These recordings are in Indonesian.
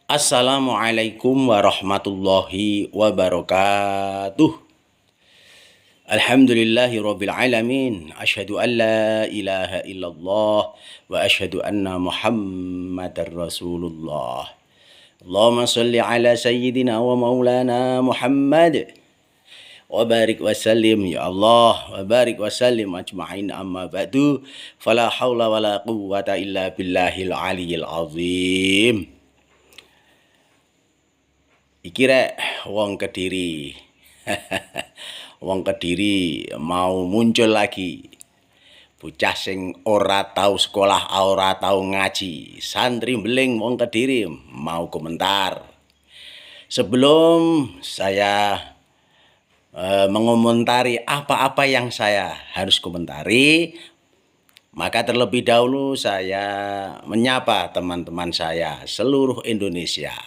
Assalamualaikum warahmatullahi wabarakatuh. Alhamdulillahi rabbil alamin. Asyhadu an la ilaha illallah wa asyhadu anna Muhammadar Rasulullah. Allahumma shalli ala sayyidina wa maulana Muhammad wa barik wa sallim ya Allah wa barik wa sallim ajma'in amma ba'du. Fala haula wala quwwata illa billahil aliyyil azim. Iki rek wong Kediri. Wong Kediri mau muncul lagi. Bocah sing ora tahu sekolah, ora tahu ngaji. Santri beling wong Kediri mau komentar. Sebelum saya mengomentari apa-apa yang saya harus komentari, maka terlebih dahulu saya menyapa teman-teman saya seluruh Indonesia.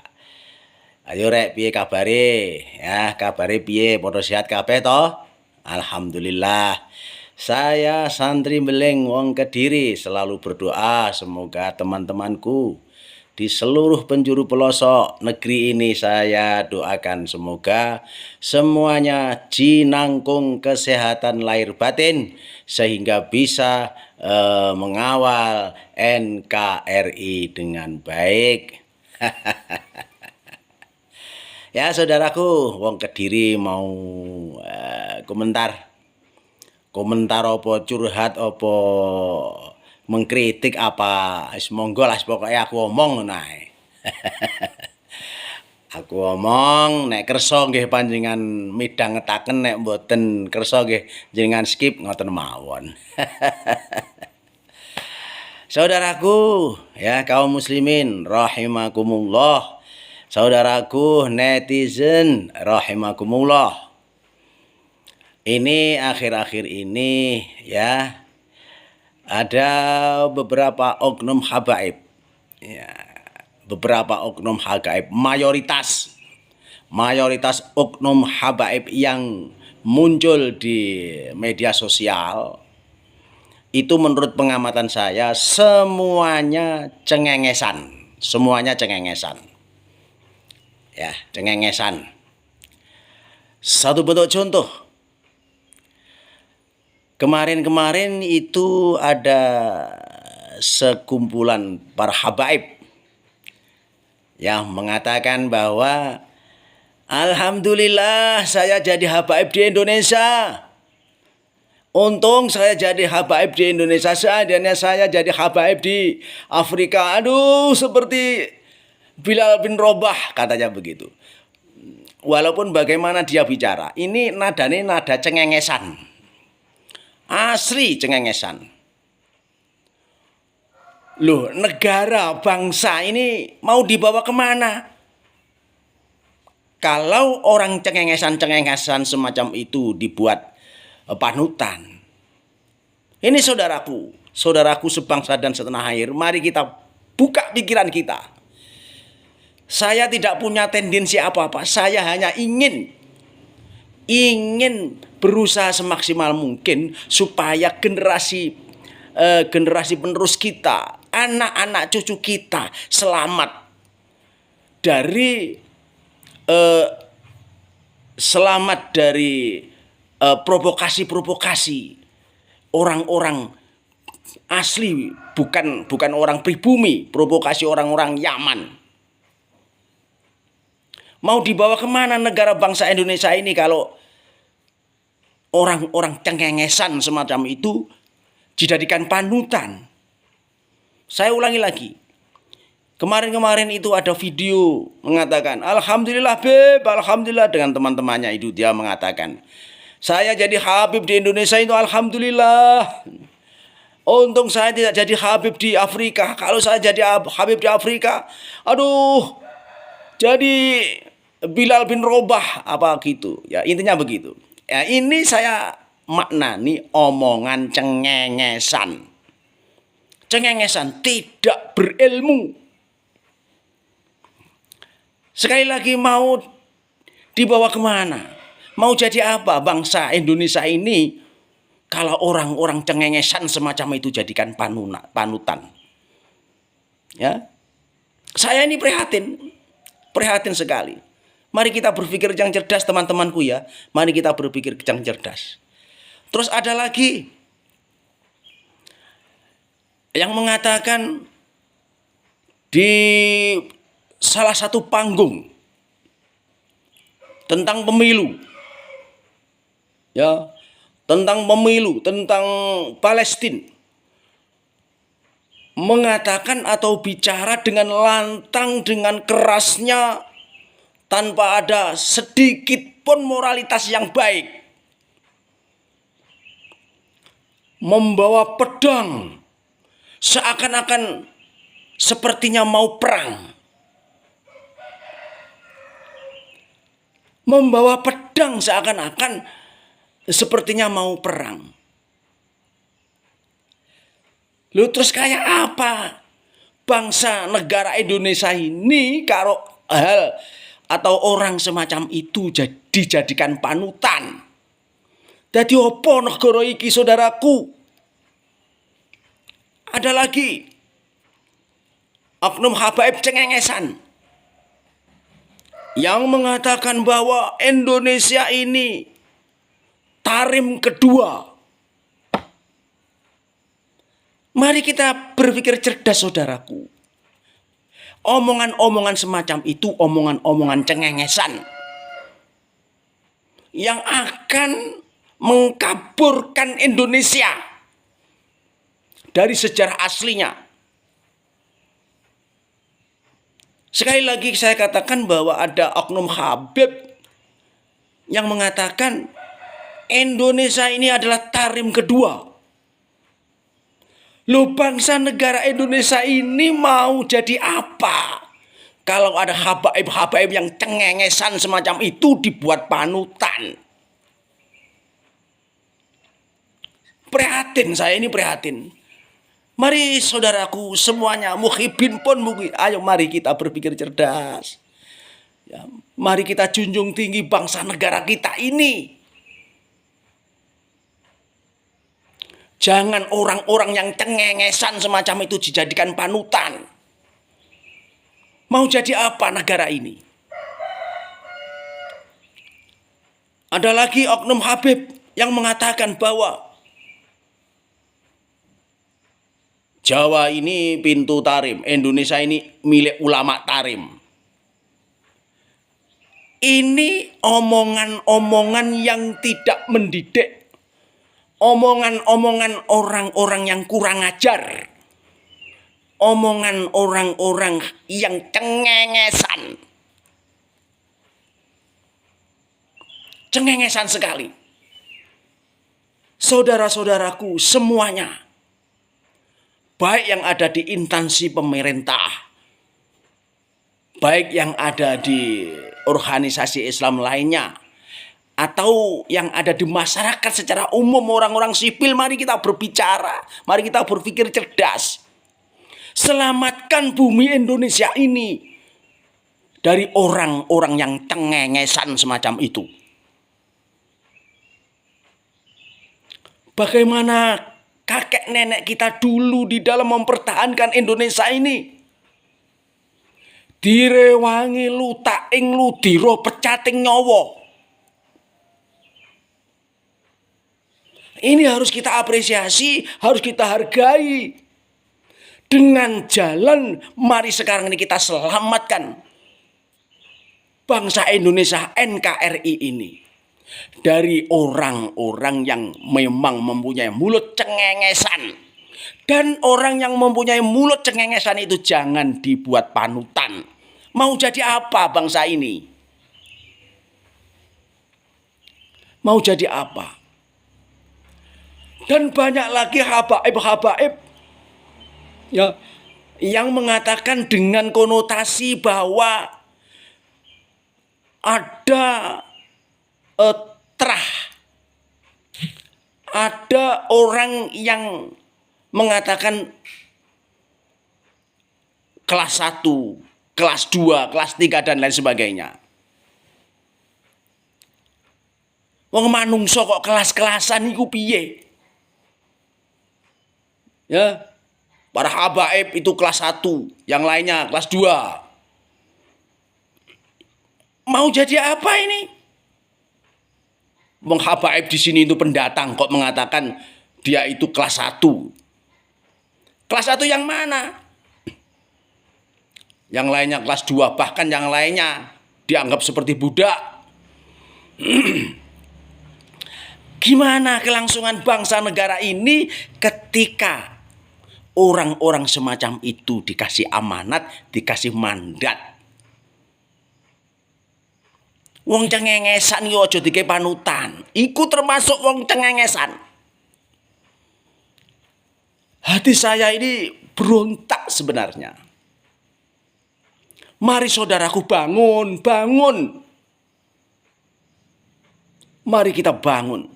Ayo rek, piye kabare? Ya, kabare piye? Padha sehat kabeh toh? Alhamdulillah. Saya santri Beleng wong Kediri selalu berdoa semoga teman-temanku di seluruh penjuru pelosok negeri ini saya doakan semoga semuanya jinangkung kesehatan lahir batin sehingga bisa mengawal NKRI dengan baik. Ya saudaraku, wong Kediri mau komentar apa curhat apa mengkritik apa monggo lah pokoknya aku omong nae. Aku omong nek kersa nggih panjenengan midhangetaken nek mboten kersa nggih jenengan skip ngoten mawon. Saudaraku, ya kaum muslimin rahimakumullah. Saudaraku netizen rahimakumullah. Ini akhir-akhir ini ya ada beberapa oknum habaib. Ya, beberapa oknum habaib mayoritas oknum habaib yang muncul di media sosial itu menurut pengamatan saya semuanya cengengesan. Ya, cengengesan. Satu bentuk contoh. Kemarin itu ada sekumpulan para habaib yang mengatakan bahwa alhamdulillah saya jadi habaib di Indonesia. Untung saya jadi habaib di Indonesia, seandainya saya jadi habaib di Afrika. Aduh, seperti Bilal bin Rabah katanya begitu. Walaupun bagaimana dia bicara, ini nadanya nada cengengesan. Asli cengengesan. Loh, negara bangsa ini mau dibawa kemana? Kalau orang cengengesan semacam itu dibuat panutan. Ini saudaraku sebangsa dan setanah air, mari kita buka pikiran kita. Saya tidak punya tendensi apa-apa. Saya hanya ingin berusaha semaksimal mungkin supaya generasi penerus kita, anak-anak cucu kita selamat dari provokasi-provokasi orang-orang asli, bukan orang pribumi, provokasi orang-orang Yaman. Mau dibawa kemana negara bangsa Indonesia ini kalau orang-orang cengengesan semacam itu dijadikan panutan? Saya ulangi lagi. Kemarin itu ada video mengatakan, alhamdulillah beb, alhamdulillah, dengan teman-temannya itu dia mengatakan, saya jadi habib di Indonesia itu alhamdulillah. Untung saya tidak jadi habib di Afrika. Kalau saya jadi habib di Afrika, aduh, jadi Bilal bin Rabah apa gitu. Ya intinya begitu. Ya ini saya maknani omongan cengengesan. Cengengesan, tidak berilmu. Sekali lagi mau dibawa kemana? Mau jadi apa bangsa Indonesia ini kalau orang-orang cengengesan semacam itu jadikan panutan? Ya, saya ini prihatin. Prihatin sekali. Mari kita berpikir yang cerdas teman-temanku ya. Mari kita berpikir yang cerdas. Terus ada lagi yang mengatakan di salah satu panggung tentang pemilu. Ya, tentang pemilu, tentang Palestina. Mengatakan atau bicara dengan lantang, dengan kerasnya, tanpa ada sedikit pun moralitas yang baik. Membawa pedang, seakan-akan sepertinya mau perang. Membawa pedang seakan-akan sepertinya mau perang. Lu terus kayak apa bangsa negara Indonesia ini kalau hal atau orang semacam itu dijadikan panutan? Dadi opo negara iki saudaraku? Ada lagi oknum habaib cengengesan yang mengatakan bahwa Indonesia ini tarim kedua. Mari kita berpikir cerdas saudaraku. Omongan-omongan semacam itu omongan-omongan cengengesan yang akan mengkaburkan Indonesia dari sejarah aslinya. Sekali lagi saya katakan bahwa ada oknum habib yang mengatakan Indonesia ini adalah tarim kedua. Loh, bangsa negara Indonesia ini mau jadi apa? Kalau ada habaib-habaib yang cengengesan semacam itu dibuat panutan. Prihatin, saya ini prihatin. Mari saudaraku semuanya, muhibin pun mungkin, ayo mari kita berpikir cerdas. Ya, mari kita junjung tinggi bangsa negara kita ini. Jangan orang-orang yang cengengesan semacam itu dijadikan panutan. Mau jadi apa negara ini? Ada lagi oknum habib yang mengatakan bahwa Jawa ini pintu tarim, Indonesia ini milik ulama tarim. Ini omongan-omongan yang tidak mendidik. Omongan-omongan orang-orang yang kurang ajar. Omongan orang-orang yang cengengesan. Cengengesan sekali. Saudara-saudaraku semuanya, baik yang ada di instansi pemerintah, baik yang ada di organisasi Islam lainnya, atau yang ada di masyarakat secara umum, orang-orang sipil, mari kita berbicara, mari kita berpikir cerdas. Selamatkan bumi Indonesia ini dari orang-orang yang cengengesan semacam itu. Bagaimana kakek nenek kita dulu di dalam mempertahankan Indonesia ini? Direwangi lutaing ludiro pecating nyawa. Ini harus kita apresiasi, harus kita hargai. Dengan jalan, mari sekarang ini kita selamatkan bangsa Indonesia NKRI ini dari orang-orang yang memang mempunyai mulut cengengesan. Dan orang yang mempunyai mulut cengengesan itu jangan dibuat panutan. Mau jadi apa bangsa ini? Mau jadi apa? Dan banyak lagi habaib-habaib ya, yang mengatakan dengan konotasi bahwa ada terah. Ada orang yang mengatakan kelas 1, kelas 2, kelas 3 dan lain sebagainya. Wong manungsa kok kelas-kelasan iku piye? Ya, para habaib itu kelas 1, yang lainnya kelas 2. Mau jadi apa ini? Wong habaib di sini itu pendatang kok mengatakan dia itu kelas 1. Kelas 1 yang mana? Yang lainnya kelas 2, bahkan yang lainnya dianggap seperti budak. Gimana kelangsungan bangsa negara ini ketika orang-orang semacam itu dikasih amanat, dikasih mandat? Wong cengengesan yo aja dikei panutan. Iku termasuk wong cengengesan. Hati saya ini berontak sebenarnya. Mari saudaraku bangun, bangun. Mari kita bangun.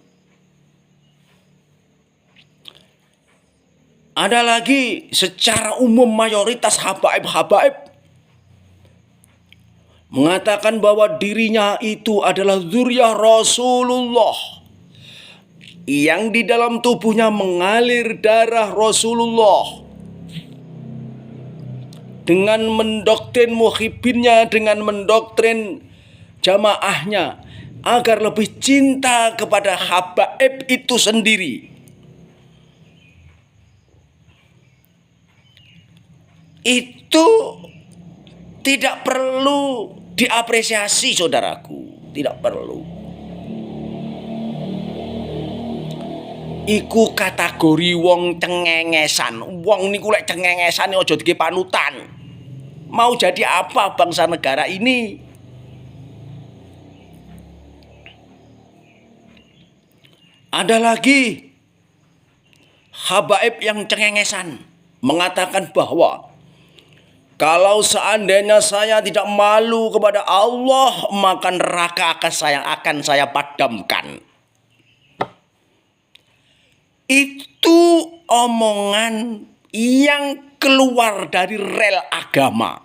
Ada lagi secara umum mayoritas habaib-habaib mengatakan bahwa dirinya itu adalah dzurriyyah Rasulullah, yang di dalam tubuhnya mengalir darah Rasulullah, dengan mendoktrin muhibbinnya, dengan mendoktrin jamaahnya agar lebih cinta kepada habaib itu sendiri. Itu tidak perlu diapresiasi, saudaraku. Tidak perlu. Iku kategori wong cengengesan. Wong niku lek cengengesan aja dikei panutan. Mau jadi apa bangsa negara ini? Ada lagi habaib yang cengengesan mengatakan bahwa kalau seandainya saya tidak malu kepada Allah, maka neraka akan saya padamkan. Itu omongan yang keluar dari rel agama.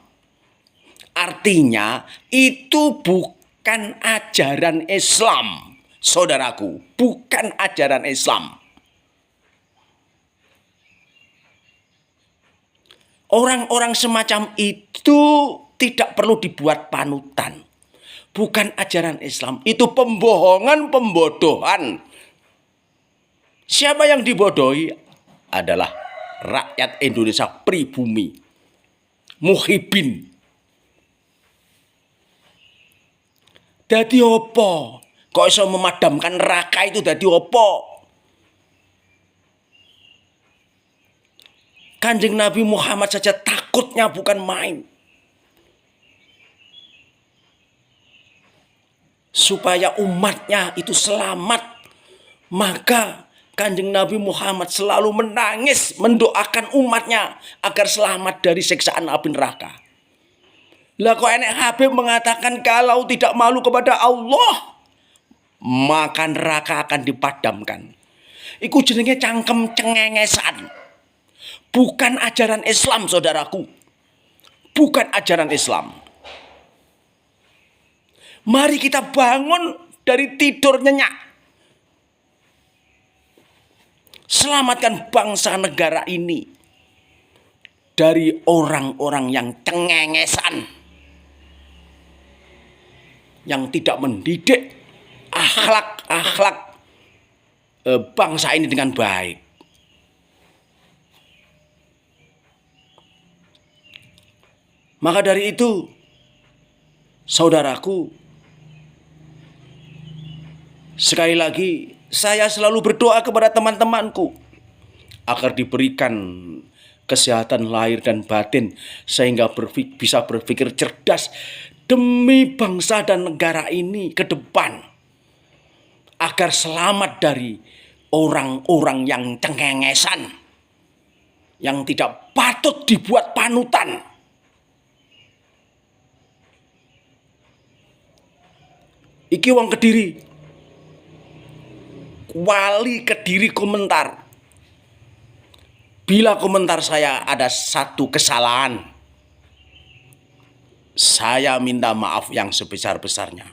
Artinya itu bukan ajaran Islam, saudaraku, bukan ajaran Islam. Orang-orang semacam itu tidak perlu dibuat panutan. Bukan ajaran Islam. Itu pembohongan, pembodohan. Siapa yang dibodohi? Adalah rakyat Indonesia pribumi. Muhibbin. Dadi opo? Kok iso memadamkan neraka itu dadi opo? Kanjeng Nabi Muhammad saja takutnya bukan main. Supaya umatnya itu selamat. Maka Kanjeng Nabi Muhammad selalu menangis mendoakan umatnya agar selamat dari siksaan api neraka. Lah kok enek Habib mengatakan kalau tidak malu kepada Allah, maka neraka akan dipadamkan. Iku jenenge cangkem cengengesan. Bukan ajaran Islam, saudaraku. Bukan ajaran Islam. Mari kita bangun dari tidur nyenyak. Selamatkan bangsa negara ini dari orang-orang yang cengengesan, yang tidak mendidik akhlak bangsa ini dengan baik. Maka dari itu, saudaraku, sekali lagi saya selalu berdoa kepada teman-temanku agar diberikan kesehatan lahir dan batin sehingga bisa berpikir cerdas demi bangsa dan negara ini ke depan, agar selamat dari orang-orang yang cengengesan, yang tidak patut dibuat panutan. Iki wong Kediri, wali Kediri komentar. Bila komentar saya ada satu kesalahan, saya minta maaf yang sebesar-besarnya.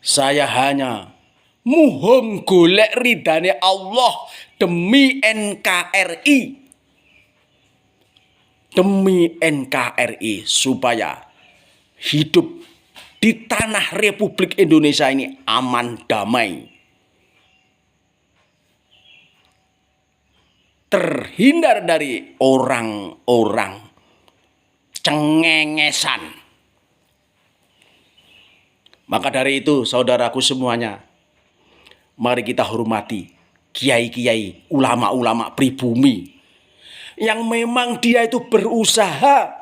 Saya hanya mohon golek ridane Allah demi NKRI. Demi NKRI supaya hidup di tanah Republik Indonesia ini aman damai, terhindar dari orang-orang cengengesan. Maka dari itu saudaraku semuanya, mari kita hormati kiai-kiai, ulama-ulama pribumi yang memang dia itu berusaha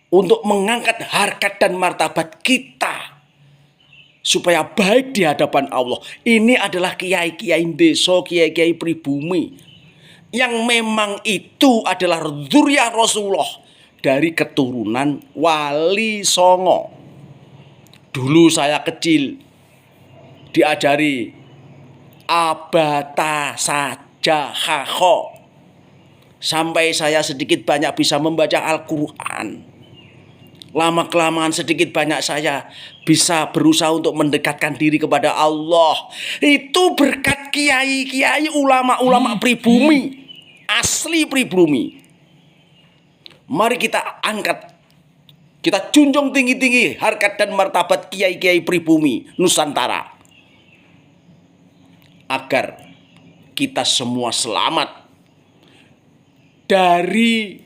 untuk mengangkat harkat dan martabat kita supaya baik di hadapan Allah. Ini adalah kiai-kiai desa, kiai-kiai pribumi yang memang itu adalah dzurriyyah Rasulullah dari keturunan Wali Songo. Dulu saya kecil diajari abata saja khakho, sampai saya sedikit banyak bisa membaca Al-Quran. Lama-kelamaan sedikit banyak saya bisa berusaha untuk mendekatkan diri kepada Allah. Itu berkat kiai-kiai, ulama-ulama pribumi, asli pribumi. Mari kita angkat, kita junjung tinggi-tinggi harkat dan martabat kiai-kiai pribumi Nusantara, agar kita semua selamat dari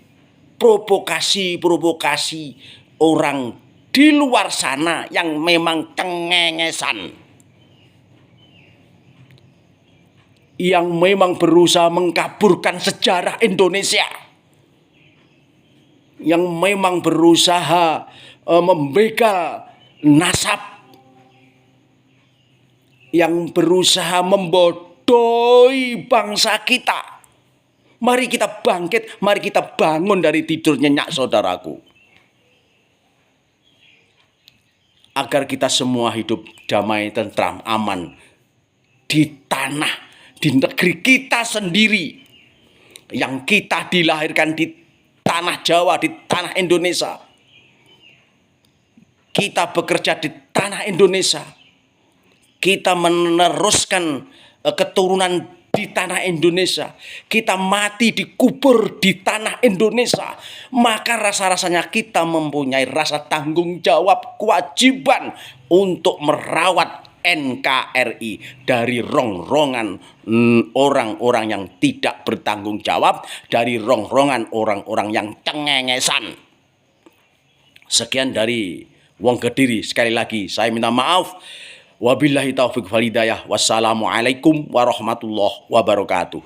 provokasi-provokasi orang di luar sana yang memang cengengesan, yang memang berusaha mengkaburkan sejarah Indonesia, yang memang berusaha membegal nasab, yang berusaha membodohi bangsa kita. Mari kita bangkit, mari kita bangun dari tidur nyenyak saudaraku, agar kita semua hidup damai, tentram, aman di tanah, di negeri kita sendiri, yang kita dilahirkan di tanah Jawa, di tanah Indonesia. Kita bekerja di tanah Indonesia. Kita meneruskan keturunan di tanah Indonesia. Kita mati dikubur di tanah Indonesia. Maka rasa-rasanya kita mempunyai rasa tanggung jawab, kewajiban untuk merawat NKRI dari rongrongan orang-orang yang tidak bertanggung jawab, dari rongrongan orang-orang yang cengengesan. Sekian dari Wong Kediri. Sekali lagi saya minta maaf. Wabillahi taufiq wal hidayah. Wassalamualaikum warahmatullahi wabarakatuh.